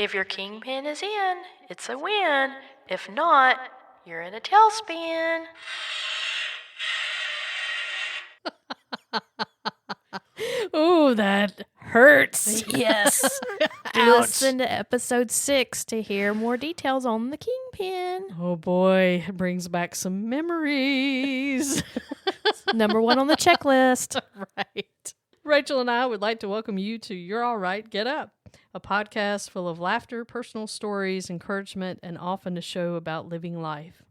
If your kingpin is in, it's a win. If not, you're in a tailspin. Oh, that hurts. Yes. Ouch. Listen to episode 6 to hear more details on the kingpin. Oh boy, it brings back some memories. Number 1 on the checklist. Right. Rachel and I would like to welcome you to You're All Right, Get Up, a podcast full of laughter, personal stories, encouragement, and often a show about living life.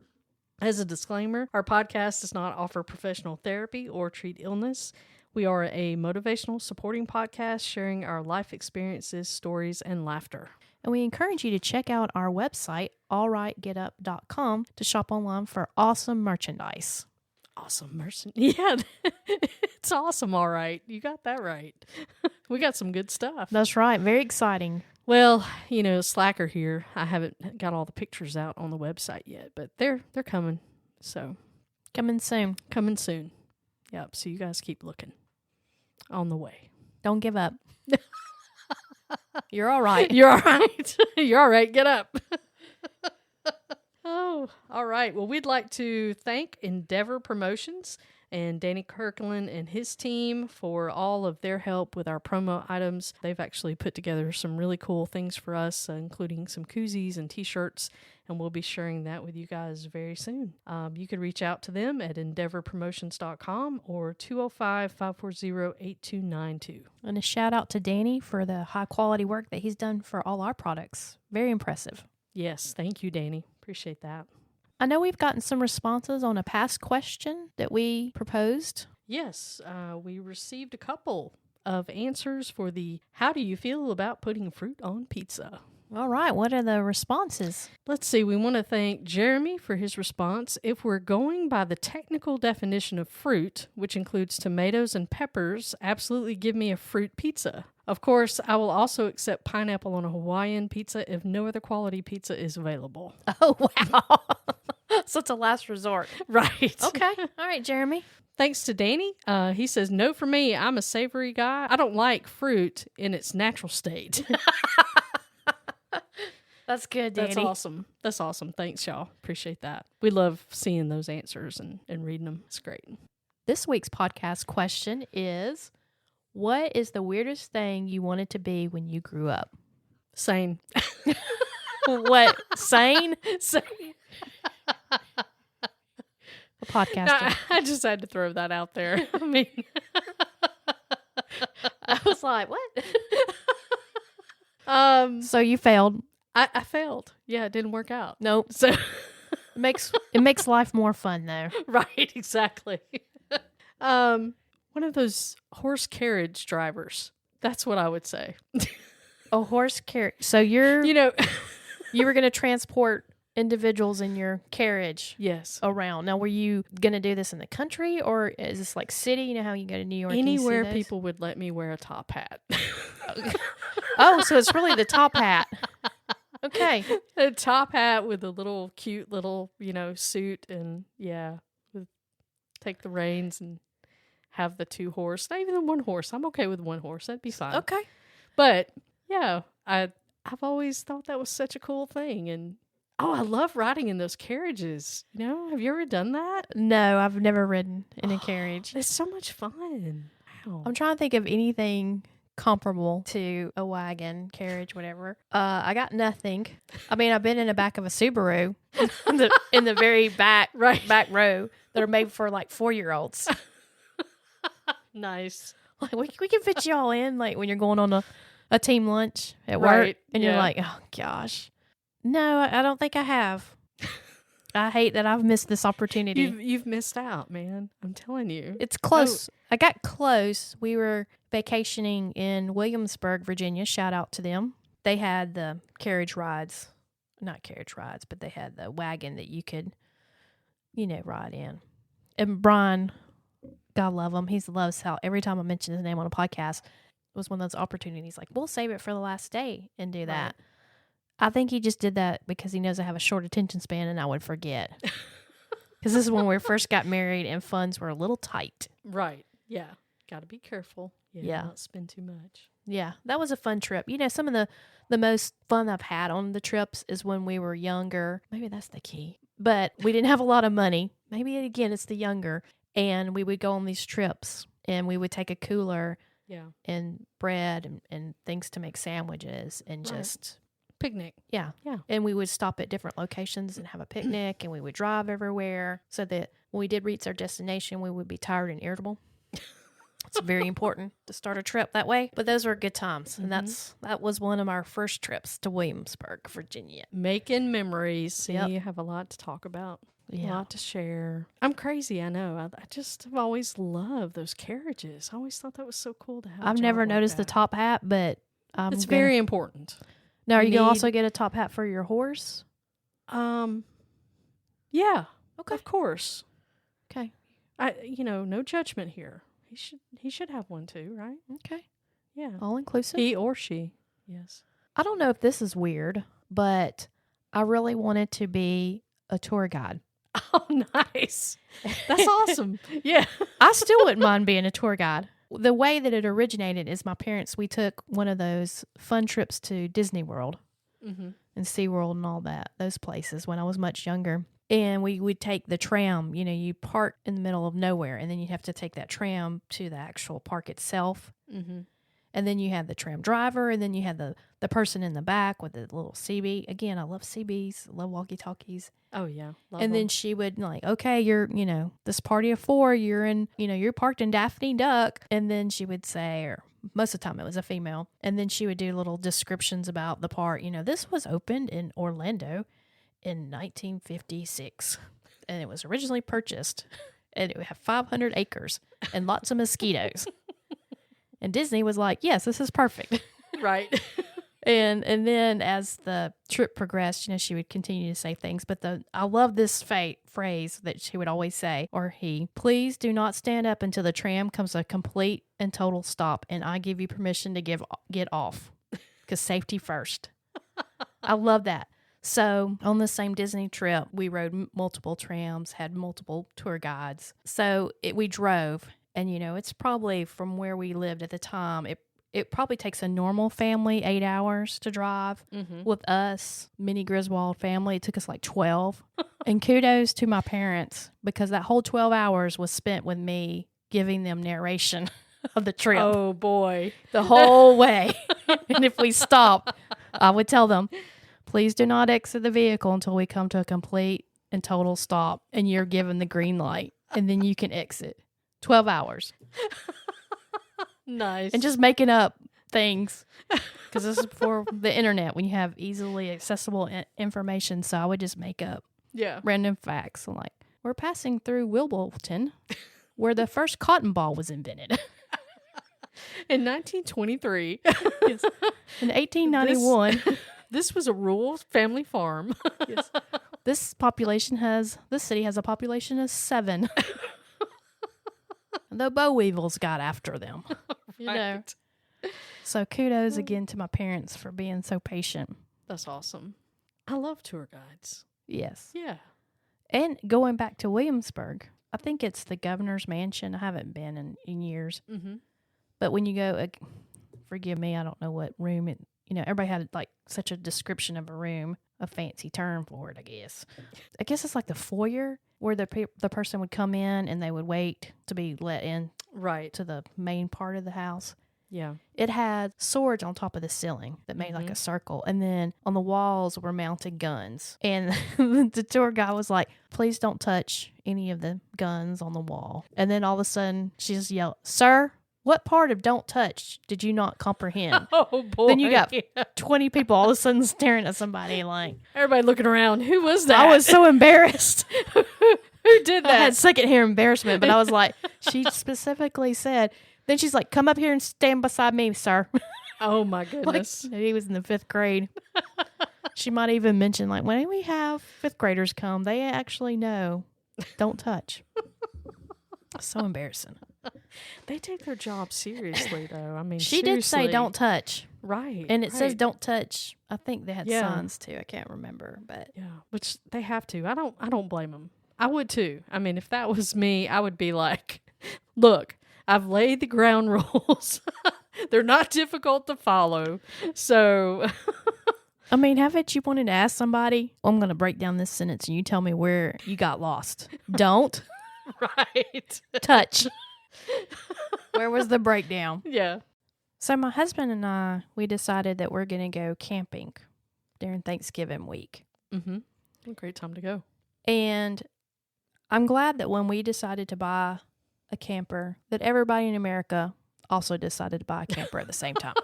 As a disclaimer, our podcast does not offer professional therapy or treat illness. We are a motivational supporting podcast sharing our life experiences, stories, and laughter. And we encourage you to check out our website, allrightgetup.com, to shop online for awesome merchandise. Awesome merchandise. Yeah, it's awesome, all right. You got that right. We got some good stuff. That's right. Very exciting. Well, you know, slacker here. I haven't got all the pictures out on the website yet, but they're coming. So Coming soon. coming soon. Yep. So you guys keep looking. On the way. Don't give up. You're all right. You're all right. You're all right. Get up. Oh, all right. Well, we'd like to thank Endeavor Promotions and Danny Kirkland and his team for all of their help with our promo items. They've actually put together some really cool things for us, including some koozies and t-shirts, and we'll be sharing that with you guys very soon. You can reach out to them at endeavorpromotions.com or 205-540-8292. And a shout out to Danny for the high quality work that he's done for all our products. Very impressive. Yes, thank you, Danny. Appreciate that. I know we've gotten some responses on a past question that we proposed. Yes, we received a couple of answers for the how do you feel about putting fruit on pizza? All right. What are the responses? Let's see. We want to thank Jeremy for his response. If we're going by the technical definition of fruit, which includes tomatoes and peppers, absolutely give me a fruit pizza. Of course, I will also accept pineapple on a Hawaiian pizza if no other quality pizza is available. Oh, wow. So it's a last resort. Right. Okay. All right, Jeremy. Thanks to Danny. He says, no for me. I'm a savory guy. I don't like fruit in its natural state. That's good, Danny. That's awesome. That's awesome. Thanks, y'all. Appreciate that. We love seeing those answers and reading them. It's great. This week's podcast question is, what is the weirdest thing you wanted to be when you grew up? Sane. What? Sane? Sane. A podcast. No, I just had to throw that out there. I mean, I was like, what? So you failed. I failed. Yeah, it didn't work out. Nope. So It makes life more fun, though. right, exactly. One of those horse carriage drivers. That's what I would say. A horse carriage. So you were going to transport individuals in your carriage. Yes. Around. Now, were you going to do this in the country, or is this like city? You know how you go to New York? and you see Anywhere those? people would let me wear a top hat. Oh, so it's really the top hat. Okay. A top hat with a little cute little, suit and take the reins and have the 2 horse. Not even the 1 horse. I'm okay with 1 horse. That'd be fine. Okay. But yeah, I've always thought that was such a cool thing. And I love riding in those carriages. Have you ever done that? No, I've never ridden in a carriage. It's so much fun. Wow. I'm trying to think of anything comparable to a wagon, carriage, whatever. I got nothing. I mean, I've been in the back of a Subaru in the very back row that are made for like 4-year-olds. Nice. Like we can fit you all in, like when you're going on a team lunch at work, Right, and you're like, oh gosh, no, I don't think I have. I hate that I've missed this opportunity. You've missed out, man. I'm telling you. It's close. I got close. We were vacationing in Williamsburg, Virginia. Shout out to them. They had the carriage rides. Not carriage rides, but they had the wagon that you could, ride in. And Brian, God love him, he loves how every time I mention his name on a podcast, it was one of those opportunities like, we'll save it for the last day and do that. Right. I think he just did that because he knows I have a short attention span and I would forget. Because this is when we first got married and funds were a little tight. Right. Yeah. Got to be careful. Yeah. Not spend too much. Yeah, that was a fun trip. Some of the most fun I've had on the trips is when we were younger. Maybe that's the key. But we didn't have a lot of money. Maybe again, it's the younger. And we would go on these trips and we would take a cooler Yeah. and bread and things to make sandwiches and Right. just, Picnic. yeah. Yeah. And we would stop at different locations and have a picnic and we would drive everywhere so that when we did reach our destination, we would be tired and irritable. It's very important to start a trip that way. But those were good times. And that was one of our first trips to Williamsburg, Virginia. Making memories. See, Yep. you have a lot to talk about. A Yeah. lot to share. I'm crazy, I know. I just have always loved those carriages. I always thought that was so cool to have. I've never noticed the top hat, but It's very important. Now, are you going to need- also get a top hat for your horse? Yeah. Okay. Of course. Okay. No judgment here. He should have one too, right? Okay. Yeah. All inclusive. He or she. Yes. I don't know if this is weird, but I really wanted to be a tour guide. Oh, nice. That's awesome. Yeah. I still wouldn't mind being a tour guide. The way that it originated is my parents, we took one of those fun trips to Disney World Mm-hmm. and SeaWorld and all that, those places when I was much younger. And we would take the tram, you park in the middle of nowhere and then you'd have to take that tram to the actual park itself. Mm-hmm. And then you had the tram driver and then you had the person in the back with the little CB. Again, I love CBs, I love walkie-talkies. Oh, yeah. Love And then she would okay, you're, this party of 4, you're in, you're parked in Daphne Duck. And then she would say, or most of the time it was a female. And then she would do little descriptions about the park. This was opened in Orlando in 1956. And it was originally purchased. And it would have 500 acres and lots of mosquitoes. And Disney was like, yes, this is perfect. right. And then as the trip progressed, she would continue to say things. But I love this phrase that she would always say, or he, please do not stand up until the tram comes to a complete and total stop. And I give you permission to get off because safety first. I love that. So on the same Disney trip, we rode multiple trams, had multiple tour guides. So we drove. And, it's probably from where we lived at the time, it probably takes a normal family 8 hours to drive. Mm-hmm. With us, mini Griswold family, it took us like 12. And kudos to my parents because that whole 12 hours was spent with me giving them narration of the trip. Oh, boy. The whole way. And if we stopped, I would tell them, please do not exit the vehicle until we come to a complete and total stop and you're given the green light. And then you can exit. 12 hours. Nice. And just making up things because this is before the internet when you have easily accessible information. So I would just make up random facts. I'm like, we're passing through Wilbolton where the first cotton ball was invented. In 1923. Yes. In 1891. This was a rural family farm. Yes. This city has a population of 7. The boll weevils got after them. Right. So kudos again to my parents for being so patient. That's awesome. I love tour guides. Yes. Yeah. And going back to Williamsburg, I think it's the governor's mansion. I haven't been in years. Mm-hmm. But when you go, forgive me, I don't know what room it, everybody had like such a description of a room, a fancy term for it, I guess. I guess it's like the foyer where the person would come in and they would wait to be let in Right. to the main part of the house. Yeah. It had swords on top of the ceiling that made like a circle. And then on the walls were mounted guns. And the tour guide was like, please don't touch any of the guns on the wall. And then all of a sudden she just yelled, sir, what part of don't touch did you not comprehend? Oh, boy. Then you got 20 people all of a sudden staring at somebody like. Everybody looking around. Who was that? I was so embarrassed. Who did that? I had secondhand embarrassment, but I was like, she specifically said, then she's like, come up here and stand beside me, sir. Oh, my Like, goodness. he was in the 5th grade. She might even mention, like, when we have 5th graders come, they actually know, don't touch. So embarrassing. They take their job seriously, though. I mean, She did say seriously. don't touch. Right. And it says right. don't touch. I think they had Yeah. signs too. I can't remember, but Yeah, which they have to. I don't blame them. I would too. I mean, if that was me, I would be like, look, I've laid the ground rules. They're not difficult to follow. So, I mean, haven't you wanted to ask somebody, I'm going to break down this sentence and you tell me where you got lost? Don't right. touch. Where was the breakdown? Yeah. So my husband and I, we decided that we're going to go camping during Thanksgiving week. Mm-hmm. A great time to go. And I'm glad that when we decided to buy a camper, that everybody in America also decided to buy a camper at the same time.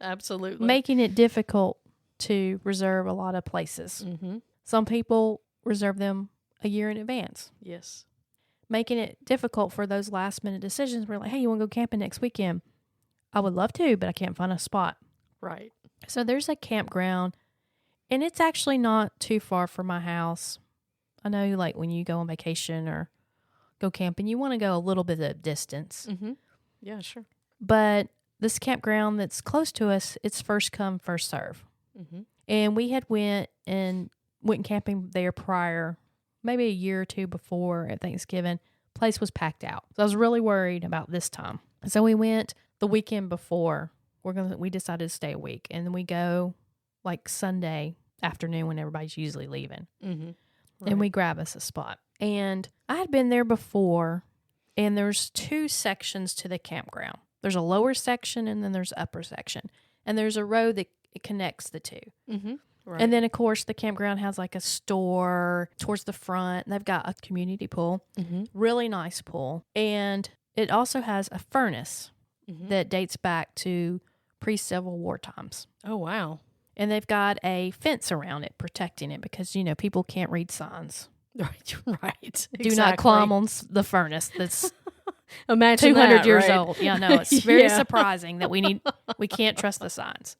Absolutely. Making it difficult to reserve a lot of places. Mm-hmm. Some people reserve them a year in advance. Yes. Making it difficult for those last minute decisions. We're like, hey, you want to go camping next weekend? I would love to, but I can't find a spot. Right. So there's a campground, and it's actually not too far from my house. I know, like, when you go on vacation or go camping, you want to go a little bit of distance. Mm-hmm. Yeah, sure. But this campground that's close to us, it's first come, first serve. Mm-hmm. And we had went camping there prior, maybe a year or two before at Thanksgiving. Place was packed out. So I was really worried about this time. So we went the weekend before. We decided to stay a week. And then we go like Sunday afternoon when everybody's usually leaving. Mm-hmm. Right. And we grab us a spot. And I had been there before, and there's two sections to the campground. There's a lower section and then there's upper section. And there's a road that connects the two. Mm-hmm. Right. And then, of course, the campground has like a store towards the front. They've got a community pool, mm-hmm. really nice pool. And it also has a furnace mm-hmm. that dates back to pre-Civil War times. Oh, wow. And they've got a fence around it, protecting it because, people can't read signs. Right. Do not climb on the furnace that's Imagine 200 that, years right? old. Yeah, no, it's very Yeah. surprising that we can't trust the signs.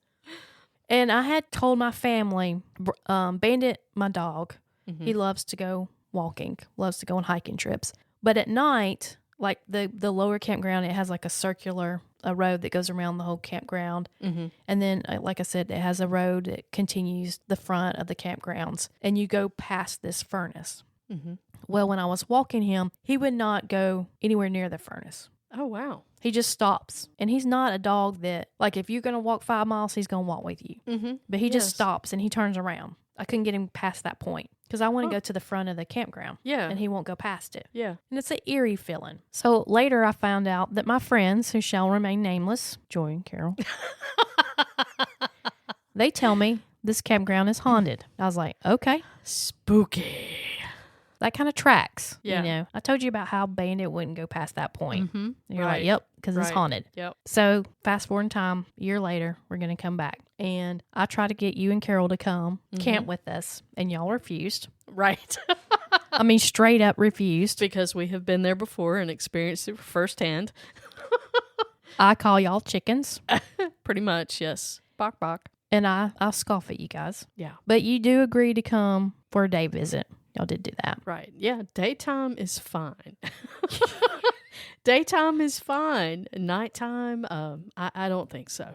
And I had told my family, Bandit, my dog, Mm-hmm. he loves to go walking, loves to go on hiking trips. But at night, like the lower campground, it has like a road that goes around the whole campground. Mm-hmm. And then, like I said, it has a road that continues the front of the campgrounds. And you go past this furnace. Mm-hmm. Well, when I was walking him, he would not go anywhere near the furnace. Oh, wow. He just stops. And he's not a dog that, like, if you're going to walk 5 miles, he's going to walk with you. Mm-hmm. But he just Yes. stops and he turns around. I couldn't get him past that point because I want to go to the front of the campground. Yeah. And he won't go past it. Yeah. And it's an eerie feeling. So later I found out that my friends, who shall remain nameless, Joy and Carol, they tell me this campground is haunted. I was like, okay. Spooky. That kind of tracks. Yeah. I told you about how Bandit wouldn't go past that point. Mm-hmm. And you're Right. like, yep, because it's Right. haunted. Yep. So fast forward in time, a year later, we're going to come back. And I try to get you and Carol to come camp with us. And y'all refused. Right. I mean, straight up refused. Because we have been there before and experienced it firsthand. I call y'all chickens. Pretty much, yes. Bok bok. And I'll scoff at you guys. Yeah. But you do agree to come for a day visit. Y'all did do that. Right. Yeah. Daytime is fine. Daytime is fine. Nighttime, I don't think so.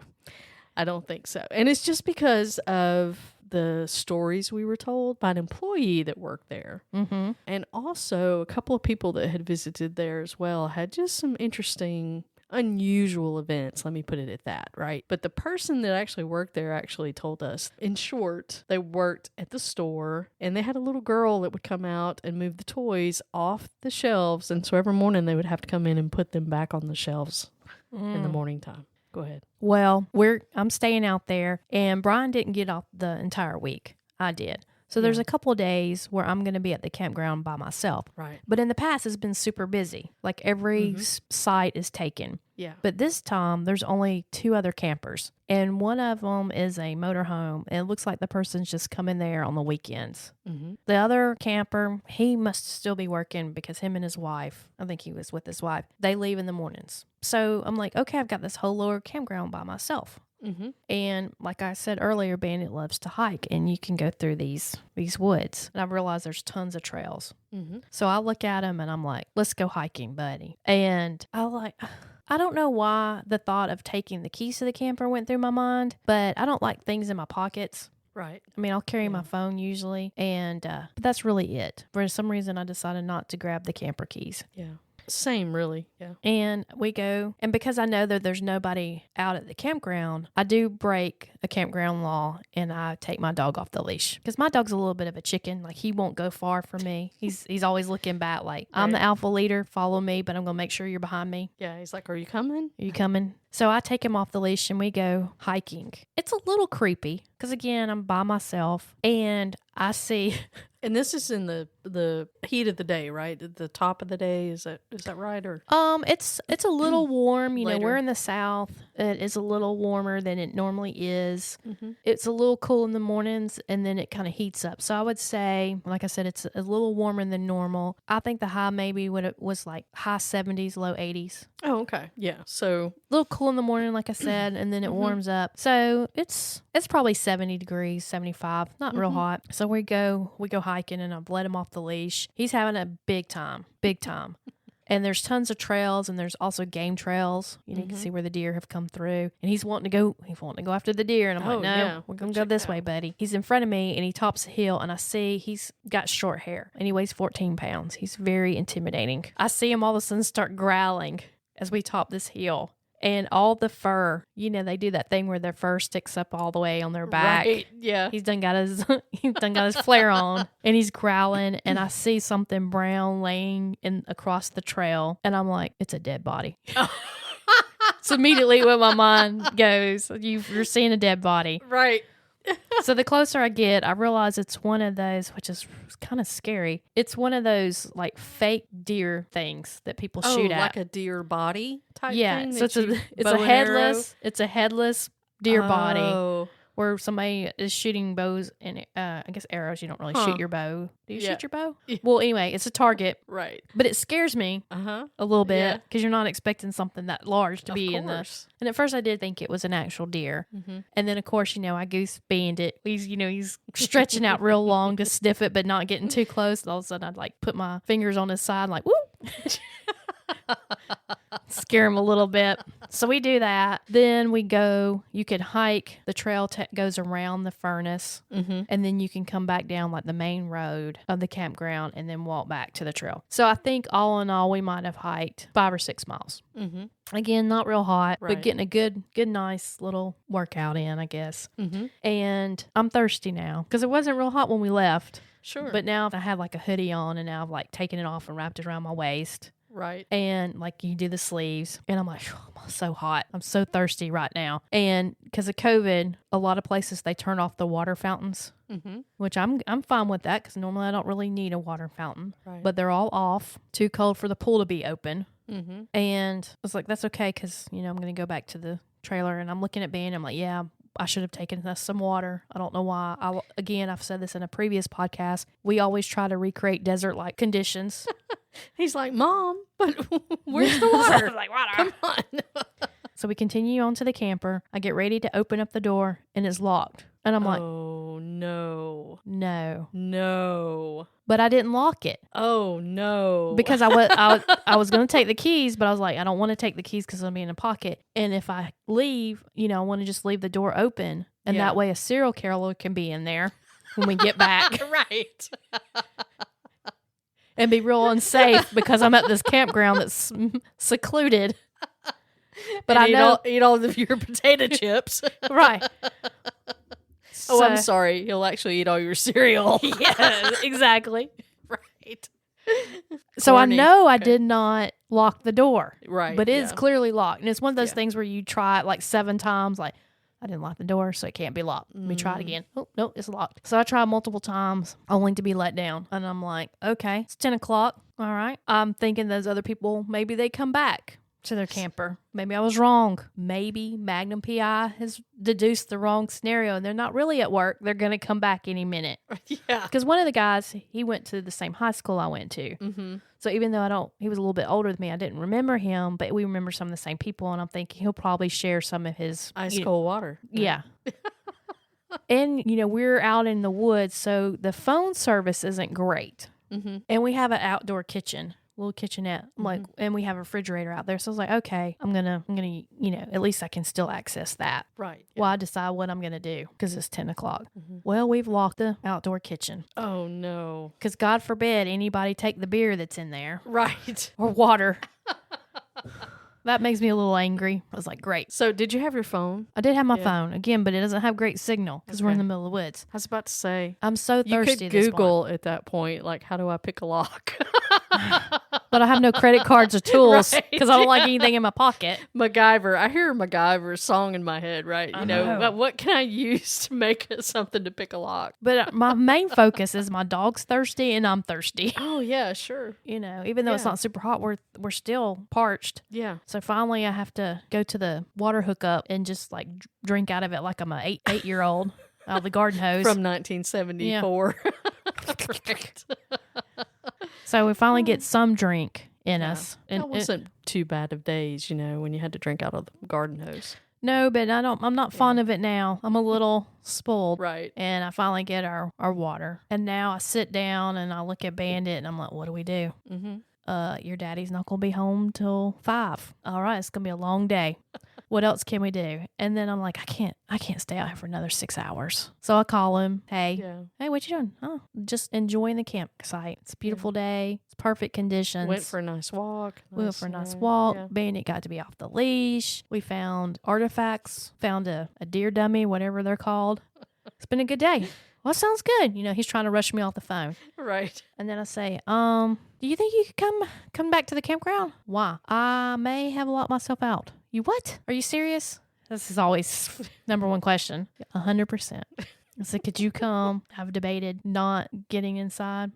I don't think so. And it's just because of the stories we were told by an employee that worked there. Mm-hmm. And also a couple of people that had visited there as well had just some interesting, unusual events. Let me put it at that, right? But the person that actually worked there actually told us, in short, they worked at the store and they had a little girl that would come out and move the toys off the shelves. And so every morning they would have to come in and put them back on the shelves in the morning time. Go ahead. Well, I'm staying out there, and Brian didn't get off the entire week. I did. So there's a couple of days where I'm going to be at the campground by myself. Right. But in the past, it's been super busy. Like every site is taken. Yeah. But this time, there's only 2 other campers. And one of them is a motorhome. And it looks like the person's just coming there on the weekends. Mm-hmm. The other camper, he must still be working because him and his wife, I think he was with his wife, they leave in the mornings. So I'm like, okay, I've got this whole lower campground by myself. Mm-hmm. And like I said earlier, Bandit loves to hike, and you can go through these woods. And I realize there's tons of trails. Mm-hmm. So I look at him and I'm like, let's go hiking, buddy. And I don't know why the thought of taking the keys to the camper went through my mind, but I don't like things in my pockets. Right. I mean, I'll carry my phone usually, and but that's really it. For some reason, I decided not to grab the camper keys. Yeah. Same, really. Yeah. And we go, and because I know that there's nobody out at the campground, I do break a campground law and I take my dog off the leash. Because my dog's a little bit of a chicken. Like, he won't go far from me. He's always looking back like, I'm the alpha leader, follow me, but I'm going to make sure you're behind me. Yeah, he's like, are you coming? Are you coming? So I take him off the leash and we go hiking. It's a little creepy because, again, I'm by myself and I see... And this is in the heat of the day, right? At the top of the day, is that right? Or it's a little warm. You know, Later. we're in the South. It is a little warmer than it normally is. Mm-hmm. It's a little cool in the mornings, and then it kind of heats up. So I would say, like I said, it's a little warmer than normal. I think the high maybe was like high 70s, low 80s. Oh, okay, yeah. So A little cool in the morning, like I said, and then it warms up. So it's probably 70 degrees, 75, not real hot. So we go hiking, and I've let him off the leash. He's having a big time. And there's tons of trails, and there's also game trails. You know, you can see where the deer have come through. And he's wanting to go after the deer. And I'm like, no, we're going to go this way, buddy. He's in front of me, and he tops a hill, and I see he's got short hair, and he weighs 14 pounds. He's very intimidating. I see him all of a sudden start growling as we top this hill. And all the fur, you know, they do that thing where their fur sticks up all the way on their back. right, yeah. He's done got his flare on, and he's growling, and I see something brown laying across the trail, and I'm like, it's a dead body. It's immediately where my mind goes. You're seeing a dead body. Right. So the closer I get, I realize it's one of those, which is kind of scary. It's one of those like fake deer things that people shoot at. Like a deer body type thing? Yeah, so it's bow a and arrow? headless deer body Oh. where somebody is shooting bows and I guess arrows. You don't really shoot your bow. Do you shoot your bow? Yeah. Well, anyway, it's a target, Right. but it scares me Uh-huh. a little bit Yeah. because you're not expecting something that large to Of be in the. course. And at first, I did think it was an actual deer, and then of course, you know, I goose beaned it. He's stretching out real long to sniff it, but not getting too close. And all of a sudden, I'd like put my fingers on his side, like whoop. Scare him a little bit. So we do that. Then we go, you could hike. The trail goes around the furnace, and then you can come back down like the main road of the campground and then walk back to the trail. So I think all in all, we might have hiked 5 or 6 miles. Mm-hmm. Again, not real hot, Right. but getting a good, nice little workout in, I guess. Mm-hmm. And I'm thirsty now because it wasn't real hot when we left. Sure. But now I have like a hoodie on, and now I've like taken it off and wrapped it around my waist. Right. And like you do the sleeves, and I'm like, I'm so hot. I'm so thirsty right now. And because of COVID, a lot of places they turn off the water fountains, which I'm fine with that because normally I don't really need a water fountain. Right. But they're all off. Too cold for the pool to be open. Mm-hmm. And I was like, that's okay because I'm going to go back to the trailer, and I'm looking at Ben. I'm like, yeah, I should have taken us some water. I don't know why. I've said this in a previous podcast. We always try to recreate desert-like conditions. He's like, Mom, but where's the water? Like, water. Come on. So we continue on to the camper. I get ready to open up the door, and it's locked. And I'm like, oh, no. no. But I didn't lock it. Oh, no. Because I was going to take the keys, but I was like, I don't want to take the keys because it'll be in a pocket. And if I leave, I want to just leave the door open. And that way a serial killer can be in there when we get back. Right. And be real unsafe because I'm at this campground that's secluded. But I know eat all of your potato chips. right. Oh, I'm sorry. He'll actually eat all your cereal. Yeah, exactly. Right. So Corny. I know I did not lock the door. Right. But it is clearly locked. And it's one of those Yeah. things where you try it like 7 times, like, I didn't lock the door, so it can't be locked. Let me try it again. Oh, no, it's locked. So I tried multiple times, only to be let down. And I'm like, okay, it's 10 o'clock. All right. I'm thinking those other people, maybe they come back to their camper. Maybe I was wrong. Maybe Magnum PI has deduced the wrong scenario and they're not really at work. They're going to come back any minute. Yeah. Because one of the guys, he went to the same high school I went to. Mm-hmm. So even though he was a little bit older than me, I didn't remember him, but we remember some of the same people. And I'm thinking he'll probably share some of his Ice cold water. Yeah. And, we're out in the woods, so the phone service isn't great. Mm-hmm. And we have an outdoor kitchen, little kitchenette. I'm like, and we have a refrigerator out there. So I was like, okay, I'm gonna, at least I can still access that. Right. While I decide what I'm gonna do because it's 10 o'clock. Well, we've locked the outdoor kitchen. Oh no. Because God forbid anybody take the beer that's in there. Right. Or water. That makes me a little angry. I was like, great. So did you have your phone? I did have my phone again, but it doesn't have great signal because we're in the middle of the woods. I was about to say, I'm so thirsty. You could Google at that point, like, how do I pick a lock? But I have no credit cards or tools because I don't like anything in my pocket. MacGyver. I hear MacGyver's song in my head, right? You know, know. what can I use to make it something to pick a lock? But my main focus is my dog's thirsty and I'm thirsty. Oh, yeah, sure. Even though it's not super hot, we're still parched. Yeah. So finally I have to go to the water hookup and just like drink out of it like I'm a 8-year-old out of the garden hose. From 1974. Yeah. Right. So we finally get some drink in us. And it wasn't too bad of days, when you had to drink out of the garden hose. No, but I'm not fond of it now. I'm a little spoiled. Right. And I finally get our water. And now I sit down and I look at Bandit and I'm like, what do we do? Your daddy's not going to be home till 5. All right, it's going to be a long day. What else can we do? And then I'm like, I can't stay out here for another 6 hours. So I call him. Hey, what you doing? Oh, just enjoying the campsite. It's a beautiful day. It's perfect conditions. Went for a nice walk. We went for a nice walk. Yeah. Bandit got to be off the leash. We found artifacts, found a deer dummy, whatever they're called. It's been a good day. Well, sounds good. He's trying to rush me off the phone. Right. And then I say, do you think you could come back to the campground? Why? I may have locked myself out. You what? Are you serious? This is always number one question. 100%. I said, could you come? I've debated not getting inside,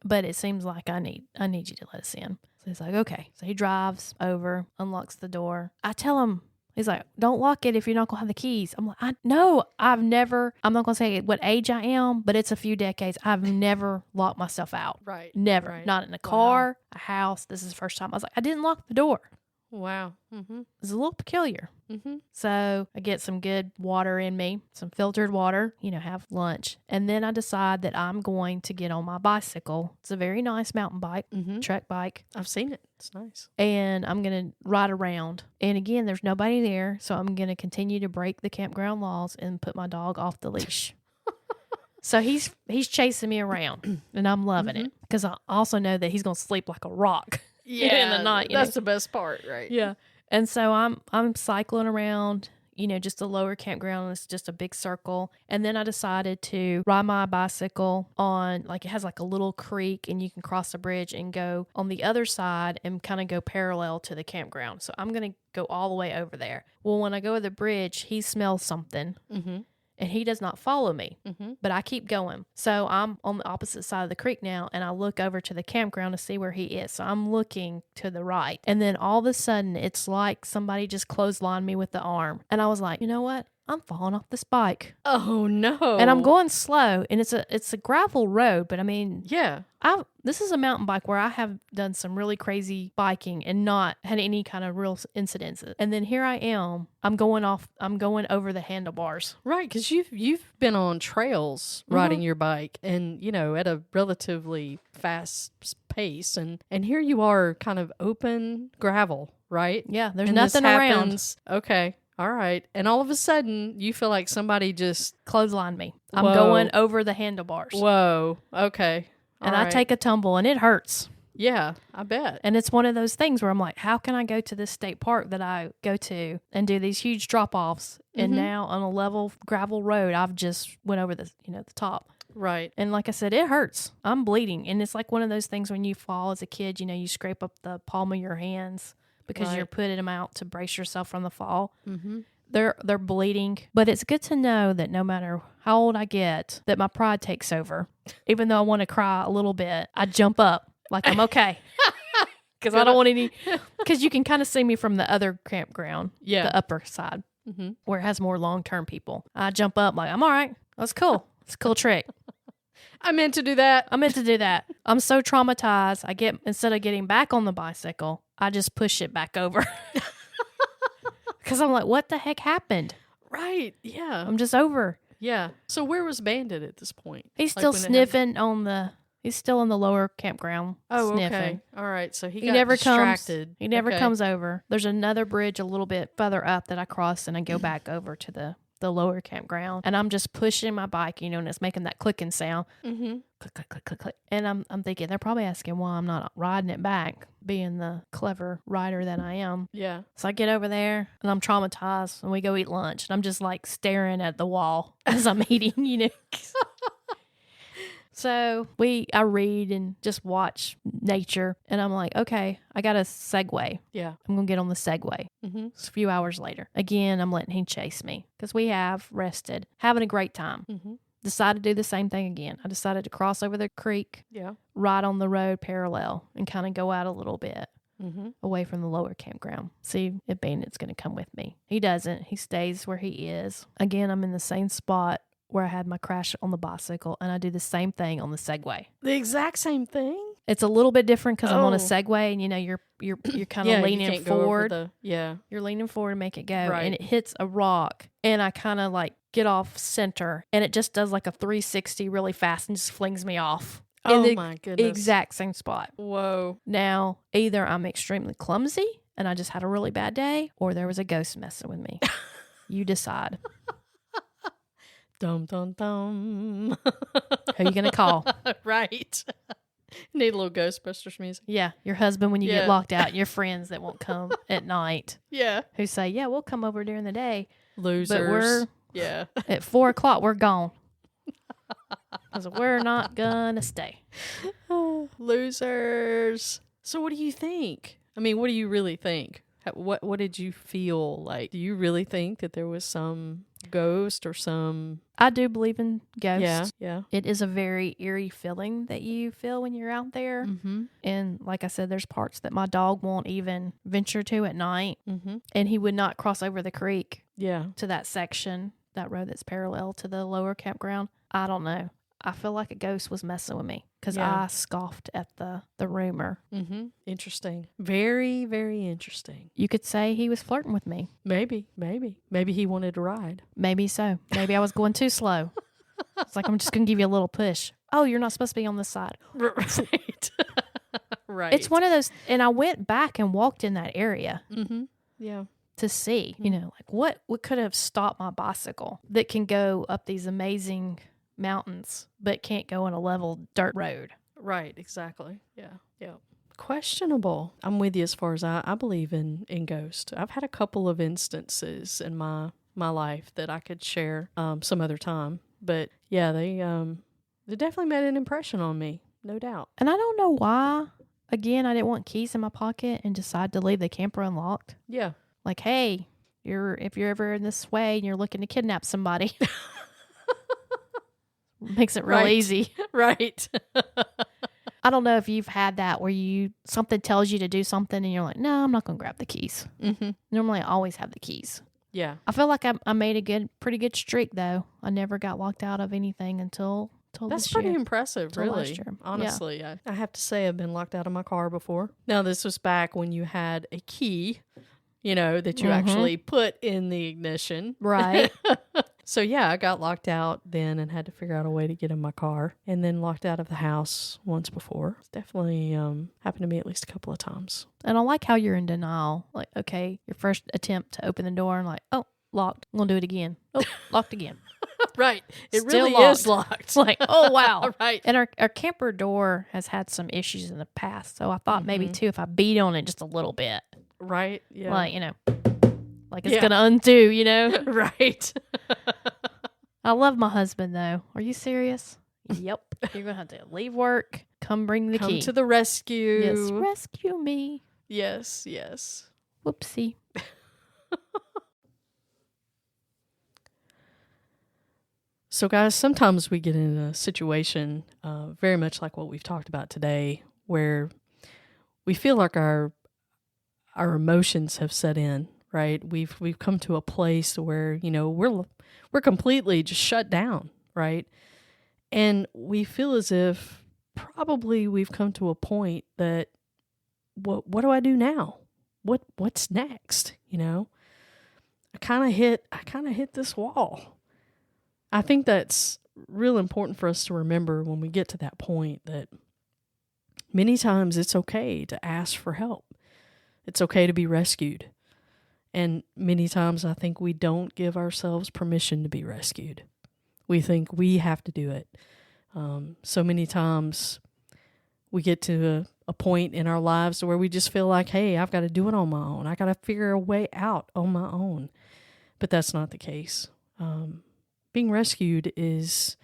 but it seems like I need you to let us in. So he's like, okay. So he drives over, unlocks the door. I tell him, he's like, don't lock it if you're not going to have the keys. I'm like, I'm not going to say what age I am, but it's a few decades. I've never locked myself out. Right. Never. Right. Not in a car, a house. This is the first time. I was like, I didn't lock the door. Wow. It's a little peculiar. So I get some good water in me, some filtered water, have lunch. And then I decide that I'm going to get on my bicycle. It's a very nice mountain bike, trek bike. I've seen it. It's nice. And I'm going to ride around. And again, there's nobody there. So I'm going to continue to break the campground laws and put my dog off the leash. So he's chasing me around and I'm loving it because I also know that he's going to sleep like a rock. Yeah, in the night. That's the best part, right? Yeah. And so I'm cycling around, just a lower campground. It's just a big circle. And then I decided to ride my bicycle on, it has like a little creek and you can cross a bridge and go on the other side and kind of go parallel to the campground. So I'm going to go all the way over there. Well, when I go to the bridge, he smells something. And he does not follow me, but I keep going. So I'm on the opposite side of the creek now, and I look over to the campground to see where he is. So I'm looking to the right. And then all of a sudden, it's like somebody just clotheslined me with the arm. And I was like, you know what? I'm falling off this bike. Oh, no. And I'm going slow, and it's a gravel road, but I mean... Yeah. This is a mountain bike where I have done some really crazy biking and not had any kind of real incidents. And then here I am. I'm going over the handlebars. Right, because you've been on trails riding your bike and, at a relatively fast pace. And here you are kind of open gravel, right? Yeah, there's nothing around. Okay. All right. And all of a sudden, you feel like somebody just... clotheslined me. I'm going over the handlebars. Whoa. Okay. And I take a tumble, and it hurts. Yeah, I bet. And it's one of those things where I'm like, how can I go to this state park that I go to and do these huge drop-offs? And now on a level gravel road, I've just went over the top. Right. And like I said, it hurts. I'm bleeding. And it's like one of those things when you fall as a kid, you scrape up the palm of your hands because you're putting them out to brace yourself from the fall. They're bleeding. But it's good to know that no matter how old I get, that my pride takes over. Even though I want to cry a little bit, I jump up like I'm okay. Because I don't want any... Because you can kind of see me from the other campground, the upper side, where it has more long-term people. I jump up like, I'm all right. That's cool. It's a cool trick. I meant to do that. I'm so traumatized. Instead of getting back on the bicycle, I just push it back over. Because I'm like, what the heck happened? Right. Yeah. I'm just over. Yeah. So where was Bandit at this point? He's still sniffing on the He's still in the lower campground sniffing. Okay. All right. So he got never distracted. comes. He never Okay. comes over. There's another bridge a little bit further up that I cross, and I go back over to the lower campground, and I'm just pushing my bike, and it's making that clicking sound. Mm-hmm. Click, click, click, click, click. And I'm thinking they're probably asking why I'm not riding it back, being the clever rider that I am. Yeah. So I get over there, and I'm traumatized, and we go eat lunch, and I'm just like staring at the wall as I'm eating, So I read and just watch nature, and I'm like, okay, I got a Segway. Yeah. I'm going to get on the Segway. Mm-hmm. It's a few hours later. Again, I'm letting him chase me because we have rested, having a great time. Mm-hmm. Decided to do the same thing again. I decided to cross over the creek, Yeah. ride on the road parallel, and kind of go out a little bit Mm-hmm. away from the lower campground. See if Bandit's going to come with me. He doesn't. He stays where he is. Again, I'm in the same spot where I had my crash on the bicycle, and I do the same thing on the Segway. The exact same thing? It's a little bit different because I'm on a Oh. Segway, and you're kind of Yeah, you leaning can't go over forward. yeah. You're leaning forward to make it go, Right. and it hits a rock, and I kind of like get off center, and it just does like a 360 really fast and just flings me off. Oh in the my goodness. exact same spot. Whoa. Now, either I'm extremely clumsy and I just had a really bad day, or there was a ghost messing with me. You decide. Dum dum dum. Who you gonna call? Right. Need a little Ghostbusters music. Yeah, your husband when you Yeah. get locked out, and your friends that won't come at night, Yeah. who say, "Yeah, we'll come over during the day, Losers. but we're yeah. at 4:00 we're gone because we're not gonna stay." Losers. So what do you think? I mean, what do you really think? What did you feel like? Do you really think that there was some ghost or some... I do believe in ghosts. Yeah. Yeah. It is a very eerie feeling that you feel when you're out there. Mm-hmm. And like I said, there's parts that my dog won't even venture to at night. Mm-hmm. And he would not cross over the creek Yeah. to that section, that road that's parallel to the lower campground. I don't know. I feel like a ghost was messing with me because Yeah. I scoffed at the rumor. Mm-hmm. Interesting. Very, very interesting. You could say he was flirting with me. Maybe he wanted to ride. Maybe so. Maybe I was going too slow. It's like, I'm just going to give you a little push. Oh, you're not supposed to be on this side. Right. Right. It's one of those, and I went back and walked in that area Mm-hmm. Yeah. to see, like what could have stopped my bicycle that can go up these amazing mountains, but can't go on a level dirt road. Right. Exactly. Yeah. Yeah. Questionable. I'm with you as far as I believe in ghosts. I've had a couple of instances in my life that I could share some other time. But yeah, they definitely made an impression on me, no doubt. And I don't know why. Again, I didn't want keys in my pocket and decided to leave the camper unlocked. Yeah. Like, hey, if you're ever in this way and you're looking to kidnap somebody, makes it real Right. easy. Right. I don't know if you've had that where something tells you to do something and you're like, no, I'm not going to grab the keys. Mm-hmm. Normally, I always have the keys. Yeah. I feel like I made a pretty good streak though. I never got locked out of anything until That's this pretty year. impressive, Till really. last year. Yeah. Honestly, I have to say I've been locked out of my car before. Now, this was back when you had a key, that you actually put in the ignition. Right. So, yeah, I got locked out then and had to figure out a way to get in my car, and then locked out of the house once before. It's definitely happened to me at least a couple of times. And I like how you're in denial. Like, okay, your first attempt to open the door and like, oh, locked. I'm going to do it again. Oh, locked again. Right. It Still really locked. is locked. It's like, oh, wow. Right. And our camper door has had some issues in the past. So I thought maybe too, if I beat on it just a little bit, Right. Yeah. like, like it's Yeah. going to undo, Right. I love my husband though. Are you serious? Yep. You're going to have to leave work, come bring the Come key. to the rescue. Yes, rescue me. Yes. Yes. Whoopsie. So, guys, sometimes we get in a situation very much like what we've talked about today, where we feel like our emotions have set in. Right? We've come to a place where we're completely just shut down. Right? And we feel as if probably we've come to a point that what do I do now? What's next? I kind of hit this wall. I think that's real important for us to remember when we get to that point that many times it's okay to ask for help. It's okay to be rescued. And many times I think we don't give ourselves permission to be rescued. We think we have to do it. So many times we get to a point in our lives where we just feel like, hey, I've got to do it on my own. I got to figure a way out on my own. But that's not the case. Being rescued is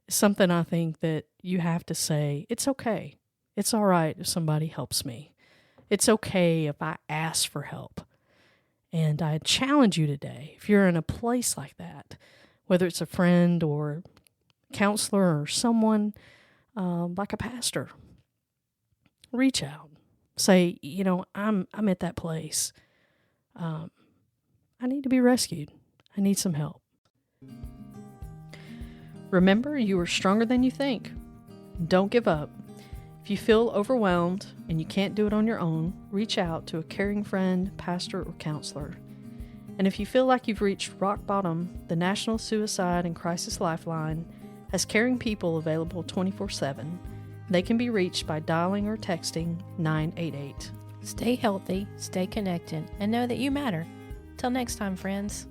something I think that you have to say, it's okay. It's all right if somebody helps me. It's okay if I ask for help. And I challenge you today, if you're in a place like that, whether it's a friend or counselor or someone like a pastor, reach out. Say, I'm at that place. I need to be rescued. I need some help. Remember, you are stronger than you think. Don't give up. If you feel overwhelmed and you can't do it on your own, reach out to a caring friend, pastor, or counselor. And if you feel like you've reached rock bottom, the National Suicide and Crisis Lifeline has caring people available 24/7. They can be reached by dialing or texting 988. Stay healthy, stay connected, and know that you matter. Till next time, friends.